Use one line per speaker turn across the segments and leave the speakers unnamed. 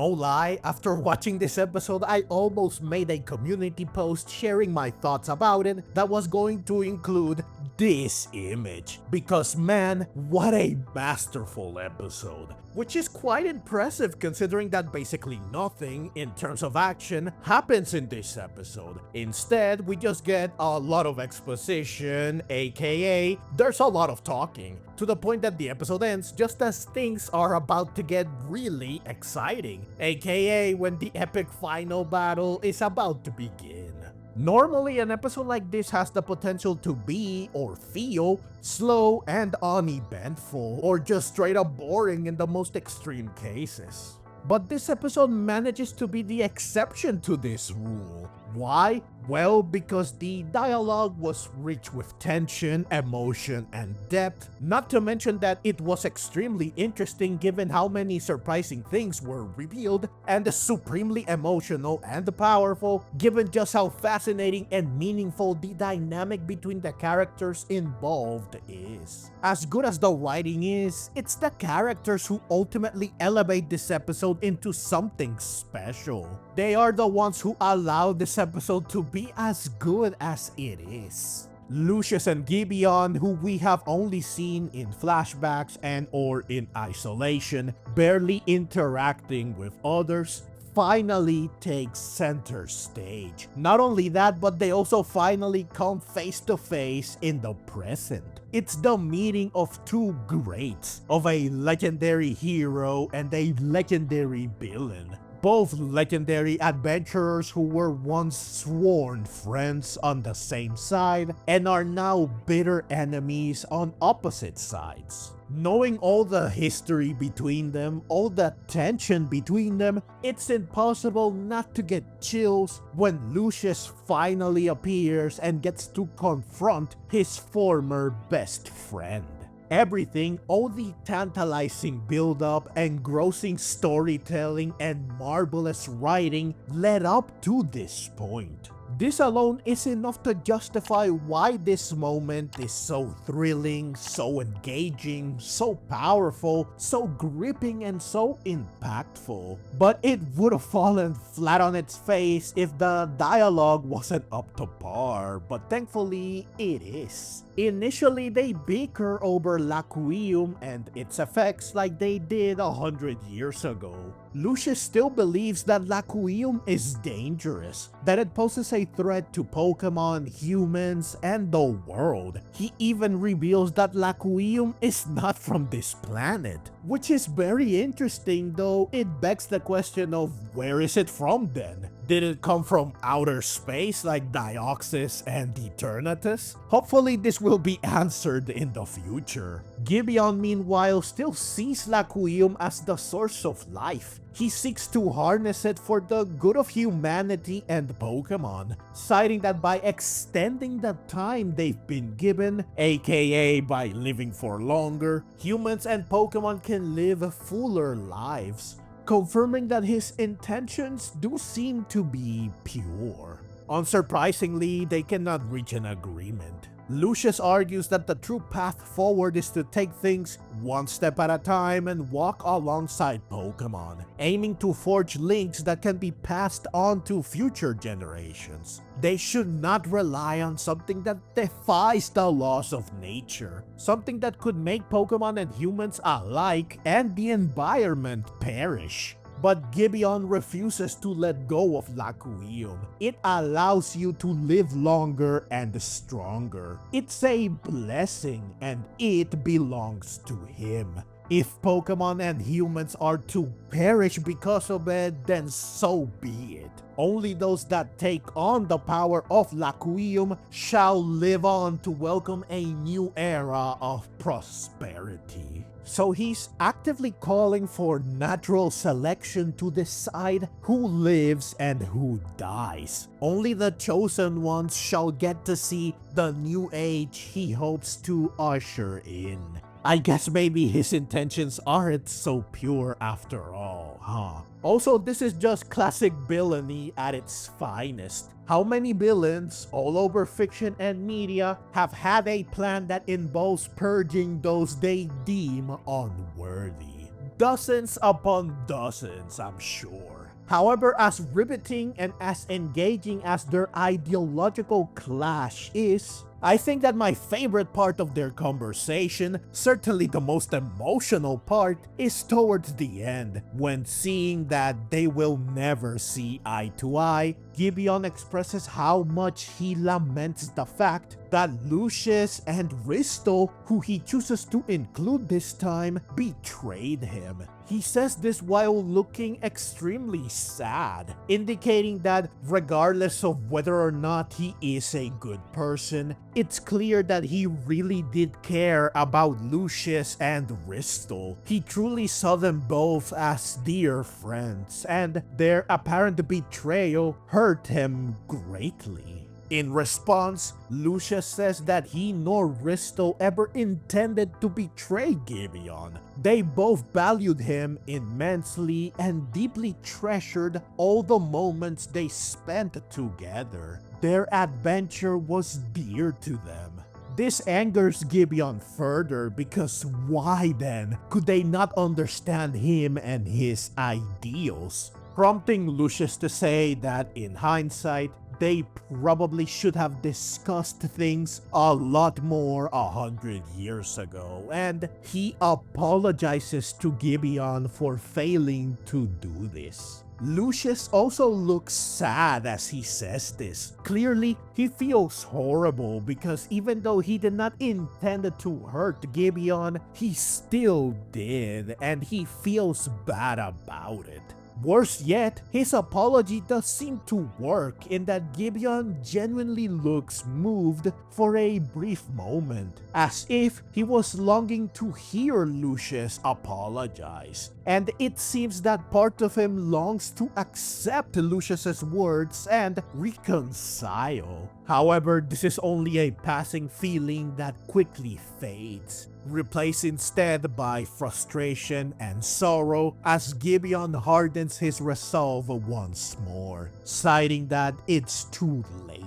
No lie, after watching this episode, I almost made a community post sharing my thoughts about it that was going to include this image. Because man, what a masterful episode. Which is quite impressive considering that basically nothing, in terms of action, happens in this episode. Instead, we just get a lot of exposition, aka there's a lot of talking, to the point that the episode ends just as things are about to get really exciting, aka when the epic final battle is about to begin. Normally, an episode like this has the potential to be, or feel, slow and uneventful, or just straight up boring in the most extreme cases. But this episode manages to be the exception to this rule. Why? Well, because the dialogue was rich with tension, emotion, and depth, not to mention that it was extremely interesting given how many surprising things were revealed, and supremely emotional and powerful given just how fascinating and meaningful the dynamic between the characters involved is. As good as the writing is, it's the characters who ultimately elevate this episode into something special. They are the ones who allow this episode to be as good as it is. Lucius and Gibeon, who we have only seen in flashbacks and or in isolation, barely interacting with others, finally takes center stage. Not only that, but they also finally come face to face in the present. It's the meeting of two greats, of a legendary hero and a legendary villain. Both legendary adventurers who were once sworn friends on the same side and are now bitter enemies on opposite sides. Knowing all the history between them, all the tension between them, it's impossible not to get chills when Lucius finally appears and gets to confront his former best friend. Everything, all the tantalizing build-up, engrossing storytelling, and marvelous writing led up to this point. This alone is enough to justify why this moment is so thrilling, so engaging, so powerful, so gripping, and so impactful. But it would have fallen flat on its face if the dialogue wasn't up to par, but thankfully it is. Initially, they bicker over Laquium and its effects like they did 100 years ago. Lucius still believes that Laquium is dangerous, that it poses a threat to Pokemon, humans, and the world. He even reveals that Laquium is not from this planet, which is very interesting, though it begs the question of where is it from then? Did it come from outer space like Deoxys and Eternatus? Hopefully this will be answered in the future. Gibeon meanwhile still sees Laquium as the source of life. He seeks to harness it for the good of humanity and Pokemon, citing that by extending the time they've been given, aka by living for longer, humans and Pokemon can live fuller lives, confirming that his intentions do seem to be pure. Unsurprisingly, they cannot reach an agreement. Lucius argues that the true path forward is to take things one step at a time and walk alongside Pokemon, aiming to forge links that can be passed on to future generations. They should not rely on something that defies the laws of nature, something that could make Pokemon and humans alike and the environment perish. But Gibeon refuses to let go of Laquium. It allows you to live longer and stronger. It's a blessing and it belongs to him. If Pokemon and humans are to perish because of it, then so be it. Only those that take on the power of Laquium shall live on to welcome a new era of prosperity. So he's actively calling for natural selection to decide who lives and who dies. Only the chosen ones shall get to see the new age he hopes to usher in. I guess maybe his intentions aren't so pure after all, huh? Also, this is just classic villainy at its finest. How many villains, all over fiction and media, have had a plan that involves purging those they deem unworthy? dozens upon dozens, I'm sure. However, as riveting and as engaging as their ideological clash is, I think that my favorite part of their conversation, certainly the most emotional part, is towards the end, when seeing that they will never see eye to eye, Gibeon expresses how much he laments the fact that Lucius and Risto, who he chooses to include this time, betrayed him. He says this while looking extremely sad, indicating that regardless of whether or not he is a good person, it's clear that he really did care about Lucius and Risto. He truly saw them both as dear friends, and their apparent betrayal hurt him greatly. In response, Lucius says that he nor Risto ever intended to betray Gibeon. They both valued him immensely and deeply treasured all the moments they spent together. Their adventure was dear to them. This angers Gibeon further because why then could they not understand him and his ideals? Prompting Lucius to say that in hindsight, they probably should have discussed things a lot more 100 years ago, and he apologizes to Gibeon for failing to do this. Lucius also looks sad as he says this. Clearly, he feels horrible because even though he did not intend to hurt Gibeon, he still did, and he feels bad about it. Worse yet, his apology does seem to work in that Gibeon genuinely looks moved for a brief moment, as if he was longing to hear Lucius apologize. And it seems that part of him longs to accept Lucius's words and reconcile. However, this is only a passing feeling that quickly fades, replaced instead by frustration and sorrow as Gibeon hardens his resolve once more, citing that it's too late.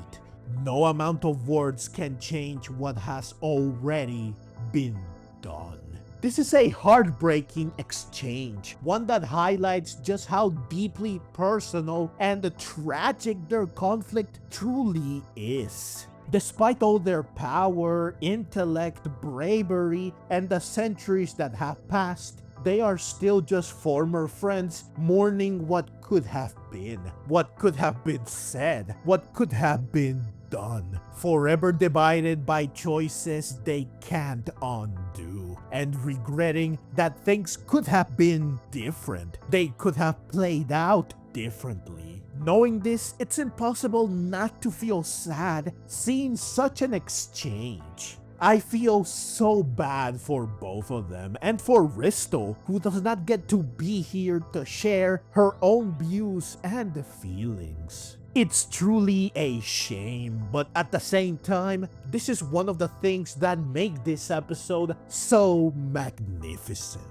No amount of words can change what has already been done. This is a heartbreaking exchange, one that highlights just how deeply personal and tragic their conflict truly is. Despite all their power, intellect, bravery, and the centuries that have passed, they are still just former friends mourning what could have been said, what could have been done, forever divided by choices they can't undo, and regretting that things could have been different, they could have played out differently. Knowing this, it's impossible not to feel sad seeing such an exchange. I feel so bad for both of them, and for Risto, who does not get to be here to share her own views and feelings. It's truly a shame, but at the same time, this is one of the things that make this episode so magnificent.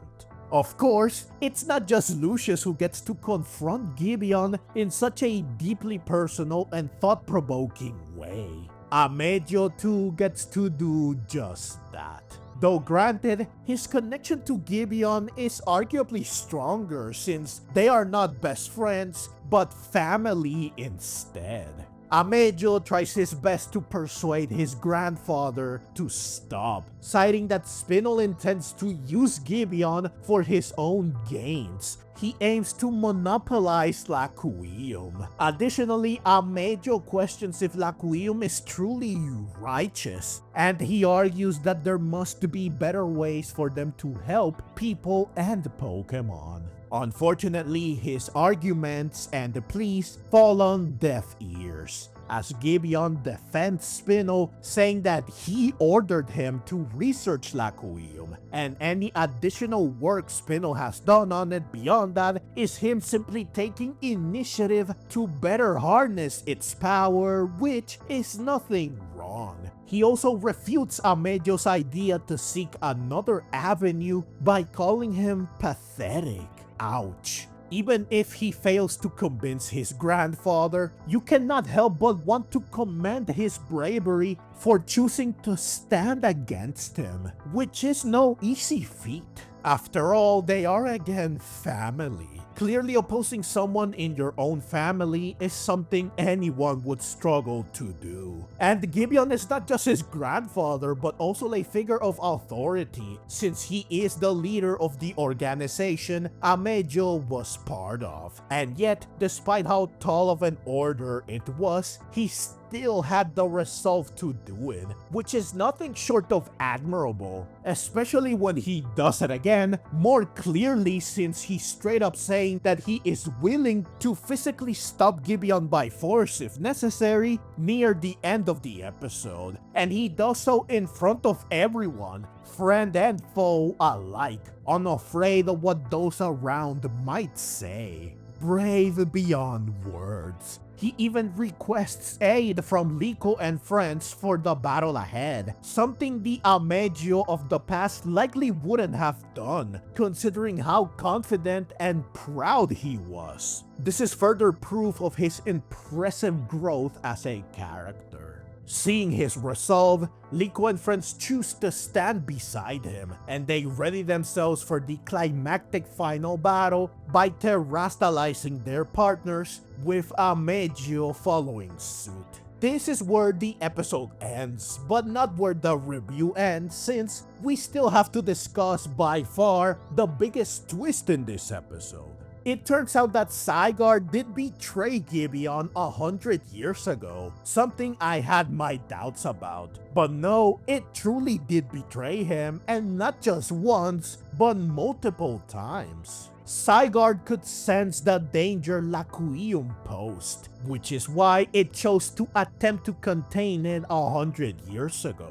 Of course, it's not just Lucius who gets to confront Gibeon in such a deeply personal and thought-provoking way. Adio too gets to do just that. Though granted, his connection to Gibeon is arguably stronger since they are not best friends, but family instead. Adio tries his best to persuade his grandfather to stop, citing that Spinel intends to use Gibeon for his own gains. He aims to monopolize Laquium. Additionally, Adio questions if Laquium is truly righteous, and he argues that there must be better ways for them to help people and Pokemon. Unfortunately, his arguments and pleas fall on deaf ears, as Gibeon defends Spinel, saying that he ordered him to research Laquium, and any additional work Spinel has done on it beyond that is him simply taking initiative to better harness its power, which is nothing wrong. He also refutes Amedio's idea to seek another avenue by calling him pathetic. Ouch. Even if he fails to convince his grandfather, you cannot help but want to commend his bravery for choosing to stand against him, which is no easy feat. After all, they are again family. Clearly opposing someone in your own family is something anyone would struggle to do. And Gibeon is not just his grandfather, but also a figure of authority, since he is the leader of the organization Adio was part of. And yet, despite how tall of an order it was, he still had the resolve to do it, which is nothing short of admirable, especially when he does it again more clearly, since he's straight up saying that he is willing to physically stop Gibeon by force if necessary near the end of the episode, and he does so in front of everyone, friend and foe alike, unafraid of what those around might say. Brave beyond words. He even requests aid from Liko and friends for the battle ahead, something the Adio of the past likely wouldn't have done, considering how confident and proud he was. This is further proof of his impressive growth as a character. Seeing his resolve, Liko and friends choose to stand beside him, and they ready themselves for the climactic final battle by terastalizing their partners, with Adio following suit. This is where the episode ends, but not where the review ends, since we still have to discuss by far the biggest twist in this episode. It turns out that Zygarde did betray Gibeon 100 years ago, something I had my doubts about. But no, it truly did betray him, and not just once, but multiple times. Zygarde could sense the danger Laquium posed, which is why it chose to attempt to contain it 100 years ago.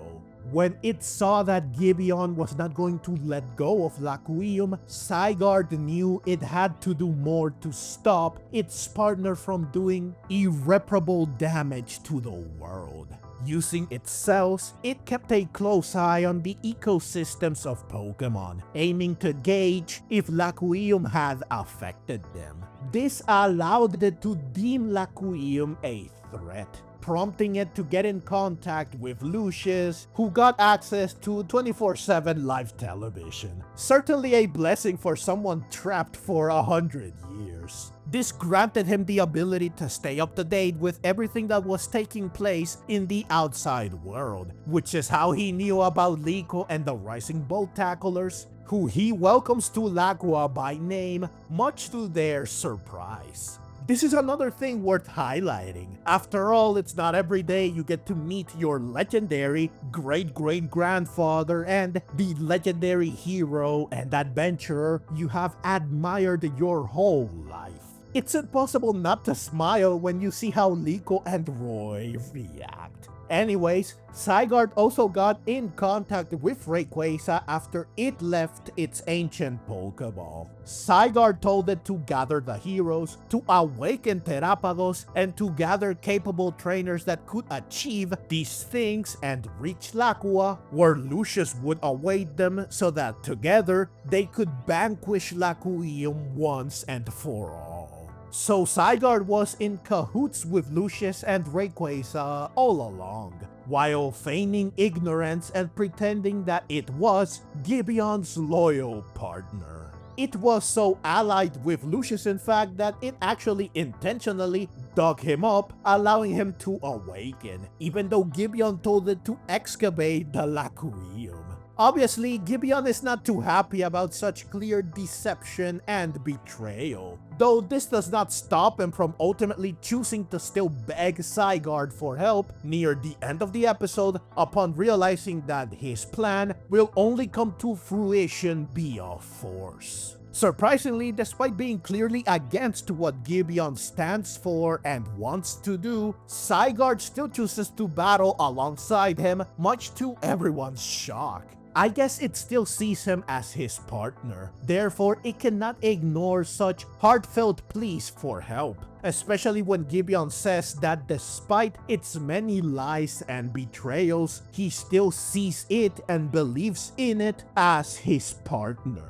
When it saw that Gibeon was not going to let go of Laquium, Zygarde knew it had to do more to stop its partner from doing irreparable damage to the world. Using its cells, it kept a close eye on the ecosystems of Pokémon, aiming to gauge if Laquium had affected them. This allowed it to deem Laquium a threat, prompting it to get in contact with Lucius, who got access to 24/7 live television. Certainly a blessing for someone trapped for 100 years. This granted him the ability to stay up to date with everything that was taking place in the outside world, which is how he knew about Liko and the Rising Bolt Tacklers, who he welcomes to Lagua by name, much to their surprise. This is another thing worth highlighting. After all, it's not every day you get to meet your legendary great-great-grandfather and the legendary hero and adventurer you have admired your whole life. It's impossible not to smile when you see how Liko and Roy react. Anyways, Zygarde also got in contact with Rayquaza after it left its ancient Pokeball. Zygarde told it to gather the heroes, to awaken Terapagos, and to gather capable trainers that could achieve these things and reach Lacua, where Lucius would await them so that together they could vanquish Laquium once and for all. So Zygarde was in cahoots with Lucius and Rayquaza all along, while feigning ignorance and pretending that it was Gibeon's loyal partner. It was so allied with Lucius in fact that it actually intentionally dug him up, allowing him to awaken, even though Gibeon told it to excavate the Laquium. Obviously, Gibeon is not too happy about such clear deception and betrayal, though this does not stop him from ultimately choosing to still beg Zygarde for help near the end of the episode upon realizing that his plan will only come to fruition via force. Surprisingly, despite being clearly against what Gibeon stands for and wants to do, Zygarde still chooses to battle alongside him, much to everyone's shock. I guess it still sees him as his partner, therefore it cannot ignore such heartfelt pleas for help, especially when Gibeon says that despite its many lies and betrayals, he still sees it and believes in it as his partner.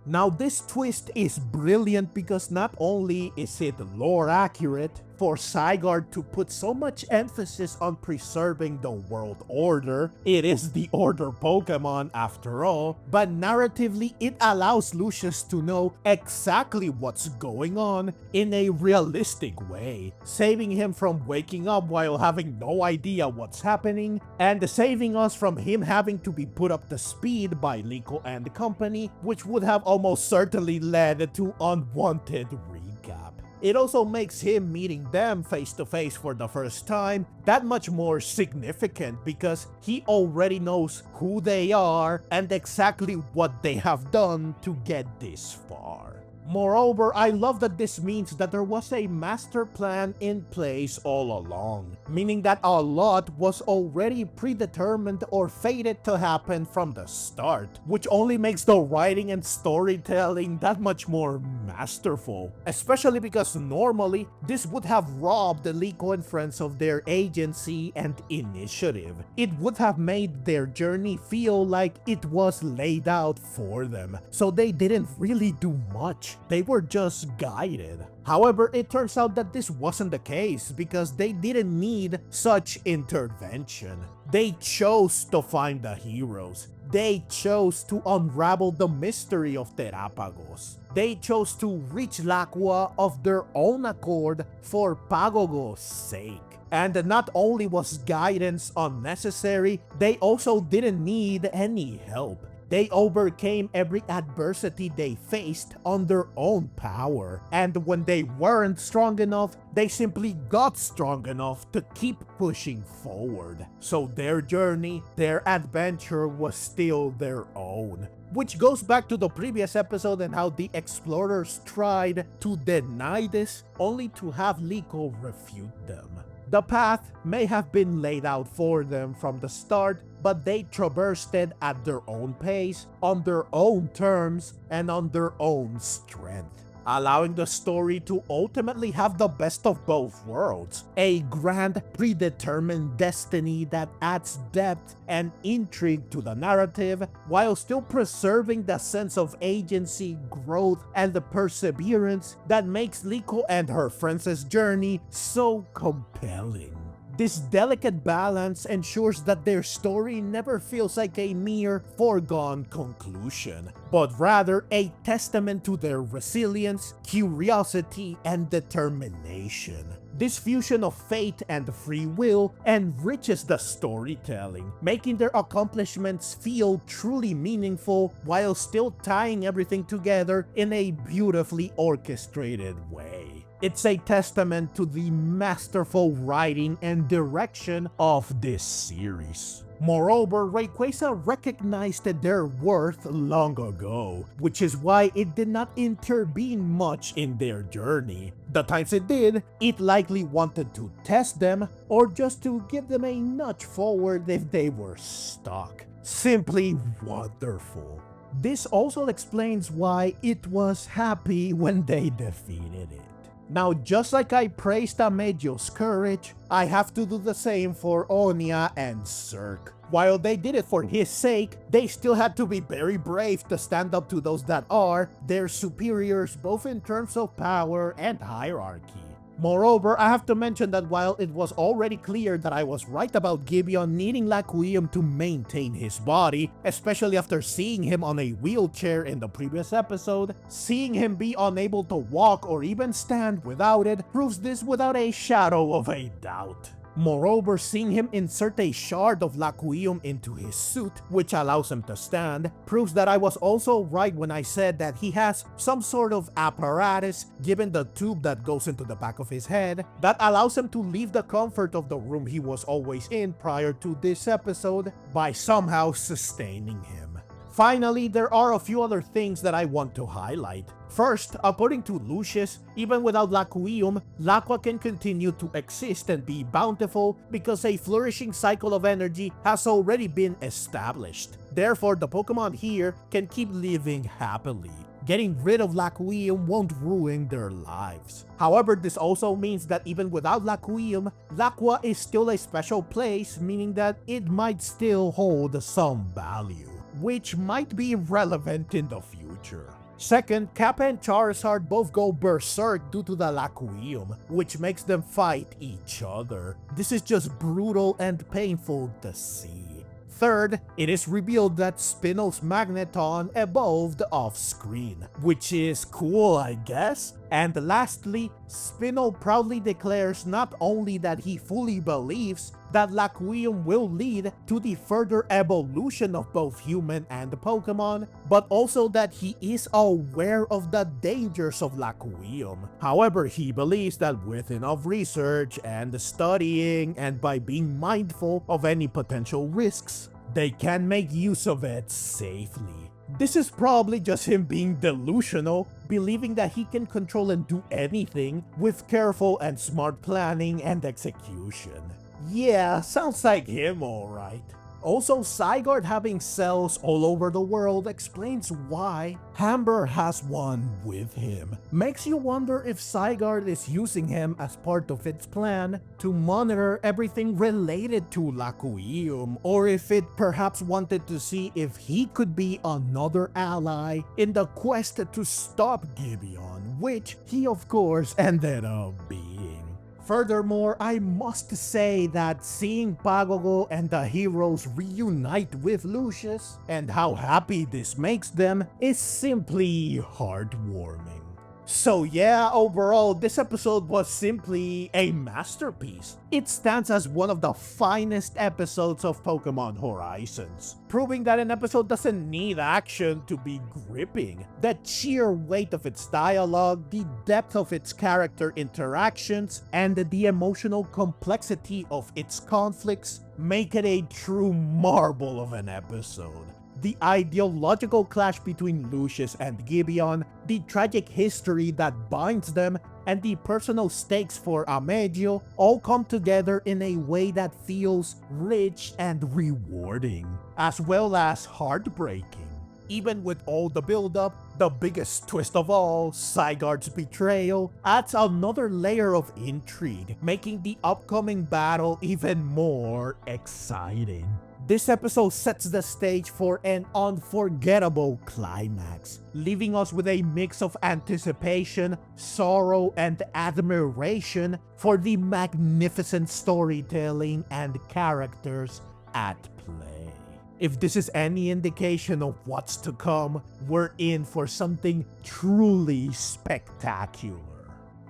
Now this twist is brilliant because not only is it lore accurate, for Zygarde to put so much emphasis on preserving the world order. It is the order Pokemon after all, but narratively it allows Lucius to know exactly what's going on in a realistic way, saving him from waking up while having no idea what's happening, and saving us from him having to be put up to speed by Liko and company, which would have almost certainly led to unwanted recap. It also makes him meeting them face to face for the first time that much more significant because he already knows who they are and exactly what they have done to get this far. Moreover, I love that this means that there was a master plan in place all along, meaning that a lot was already predetermined or fated to happen from the start, which only makes the writing and storytelling that much more masterful, especially because normally this would have robbed Liko and friends of their agency and initiative. It would have made their journey feel like it was laid out for them, so they didn't really do much. They were just guided. However, it turns out that this wasn't the case because they didn't need such intervention. They chose to find the heroes. They chose to unravel the mystery of Terapagos. They chose to reach Laqua of their own accord for Pagogo's sake. And not only was guidance unnecessary, they also didn't need any help. They overcame every adversity they faced on their own power, and when they weren't strong enough, they simply got strong enough to keep pushing forward. So their journey, their adventure was still their own. Which goes back to the previous episode and how the explorers tried to deny this, only to have Liko refute them. The path may have been laid out for them from the start, but they traversed it at their own pace, on their own terms, and on their own strength, allowing the story to ultimately have the best of both worlds, a grand predetermined destiny that adds depth and intrigue to the narrative, while still preserving the sense of agency, growth, and the perseverance that makes Liko and her friends' journey so compelling. This delicate balance ensures that their story never feels like a mere foregone conclusion, but rather a testament to their resilience, curiosity, and determination. This fusion of fate and free will enriches the storytelling, making their accomplishments feel truly meaningful while still tying everything together in a beautifully orchestrated way. It's a testament to the masterful writing and direction of this series. Moreover, Rayquaza recognized their worth long ago, which is why it did not intervene much in their journey. The times it did, it likely wanted to test them or just to give them a nudge forward if they were stuck. Simply wonderful. This also explains why it was happy when they defeated it. Now, just like I praised Amedio's courage, I have to do the same for Onia and Cirque. While they did it for his sake, they still had to be very brave to stand up to those that are their superiors both in terms of power and hierarchy. Moreover, I have to mention that while it was already clear that I was right about Gibeon needing Laquium to maintain his body, especially after seeing him on a wheelchair in the previous episode, seeing him be unable to walk or even stand without it proves this without a shadow of a doubt. Moreover, seeing him insert a shard of Laquium into his suit, which allows him to stand, proves that I was also right when I said that he has some sort of apparatus, given the tube that goes into the back of his head, that allows him to leave the comfort of the room he was always in prior to this episode by somehow sustaining him. Finally, there are a few other things that I want to highlight. First, according to Lucius, even without Laquium, Laqua can continue to exist and be bountiful because a flourishing cycle of energy has already been established. Therefore, the Pokemon here can keep living happily. Getting rid of Laquium won't ruin their lives. However, this also means that even without Laquium, Laqua is still a special place, meaning that it might still hold some value, which might be relevant in the future. Second, Kappa and Charizard both go berserk due to the Laquium, which makes them fight each other. This is just brutal and painful to see. Third, it is revealed that Spinel's Magneton evolved off-screen, which is cool, I guess. And lastly, Spinel proudly declares not only that he fully believes that Laquium will lead to the further evolution of both human and Pokemon, but also that he is aware of the dangers of Laquium. However, he believes that with enough research and studying and by being mindful of any potential risks, they can make use of it safely. This is probably just him being delusional, believing that he can control and do anything with careful and smart planning and execution. Yeah, sounds like him alright. Also, Zygarde having cells all over the world explains why Hamber has one with him. Makes you wonder if Zygarde is using him as part of its plan to monitor everything related to Laquium, or if it perhaps wanted to see if he could be another ally in the quest to stop Gibeon, which he of course ended up being. Furthermore, I must say that seeing Pagogo and the heroes reunite with Lucius, and how happy this makes them, is simply heartwarming. So yeah, overall, this episode was simply a masterpiece. It stands as one of the finest episodes of Pokémon Horizons, proving that an episode doesn't need action to be gripping. The sheer weight of its dialogue, the depth of its character interactions, and the emotional complexity of its conflicts make it a true marvel of an episode. The ideological clash between Lucius and Gibeon, the tragic history that binds them, and the personal stakes for Adio all come together in a way that feels rich and rewarding, as well as heartbreaking. Even with all the build-up, the biggest twist of all, Zygarde's betrayal, adds another layer of intrigue, making the upcoming battle even more exciting. This episode sets the stage for an unforgettable climax, leaving us with a mix of anticipation, sorrow, and admiration for the magnificent storytelling and characters at play. If this is any indication of what's to come, we're in for something truly spectacular.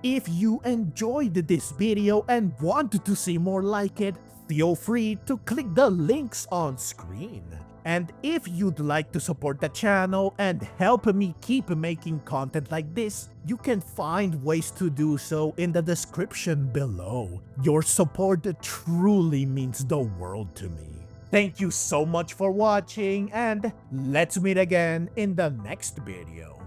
If you enjoyed this video and want to see more like it, feel free to click the links on screen. And if you'd like to support the channel and help me keep making content like this, you can find ways to do so in the description below. Your support truly means the world to me. Thank you so much for watching, and let's meet again in the next video.